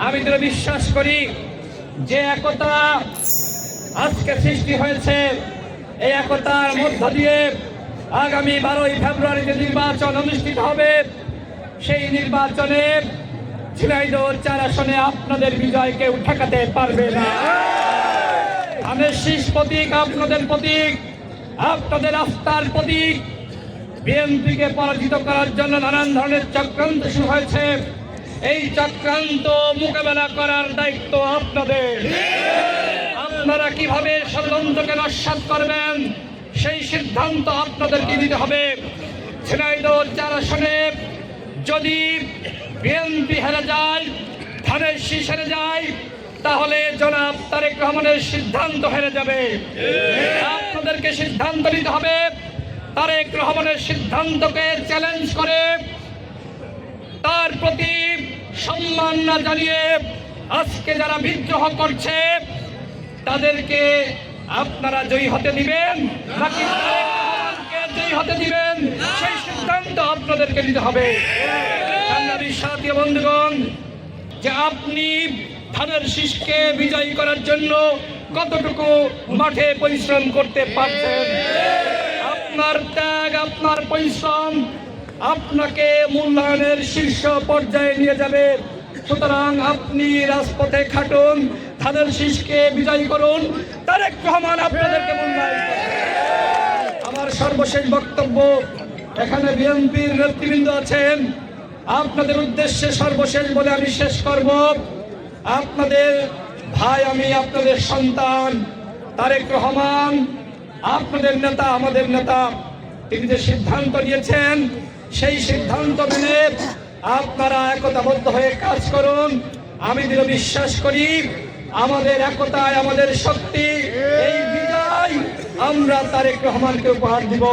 আমি দৃঢ় বিশ্বাস করি যে একতা আজকে সৃষ্টি হয়েছে, এই একতার মধ্য দিয়ে আগামী 12ই ফেব্রুয়ারি যে নির্বাচন অনুষ্ঠিত হবে, সেই নির্বাচনে ঝিনাইদহ 4 আসনে আপনাদের বিজয় কেউ ঠেকাতে পারবে না। ধানের শীষ প্রতীক আপনাদের প্রতীক, আপনাদের আস্থার প্রতীক। বিএনপিকে পরাজিত করার জন্য নানান ধরনের চক্রান্ত শুরু হয়েছে। এই চক্রান্ত মোকাবেলা করার দায়িত্ব আপনাদের। আপনারা কিভাবে ষড়যন্ত্রকে নস্যাৎ করবেন সেই সিদ্ধান্ত আপনাদেরকে নিতে হবে। ঝিনাইদহ 4 আসনে যদি বিএনপি হেরে যায়, ধানের শীষ হেরে যায়, তাহলে জনাব তারেক রহমানের সিদ্ধান্ত হেরে যাবে। আপনাদেরকে সিদ্ধান্ত নিতে হবে। তারেক রহমানের সিদ্ধান্তকে চ্যালেঞ্জ করে তার প্রতি সম্মান না জানিয়ে আজকে যারা বিদ্রোহ করছে তাদেরকে আপনারা জয়ী হতে দিবেন নাকি তারেক রহমানকে জয়ী হতে দিবেন, সেই সিদ্ধান্ত আপনাদেরকে নিতে হবে। সাংবাদিক সাথী বন্ধুগণ, যে আপনি ধানের শীষকে বিজয়ী করার জন্য কতটুকু মাঠে পরিশ্রম করতে পারছেন, আপনার ত্যাগ, আপনার পরিশ্রম আপনাকে মূল্যায়নের শীর্ষ পর্যায়ে নিয়ে যাবে। সুতরাং আপনি রাজপথে খাটুন, ধানের শীষকে বিজয়ী করুন, তারেক রহমান আপনাদেরকে মূল্যায়ন করবে। আমার সর্বশেষ বক্তব্য, এখানে বিএনপির নেতৃবৃন্দ আছেন, আপনাদের উদ্দেশ্যে সর্বশেষ বলে আমি শেষ করব। আপনাদের ভাই, আমি আপনাদের সন্তান। তারেক রহমান আপনাদের নেতা, আমাদের নেতা। তিনি যে সিদ্ধান্ত নিয়েছেন সেই সিদ্ধান্ত মেনে আপনারা একতাবদ্ধ হয়ে কাজ করুন। আমি দৃঢ় বিশ্বাস করি আমাদের একতায় আমাদের শক্তি। এই বিজয় আমরা তারেক রহমানকে উপহার দিব।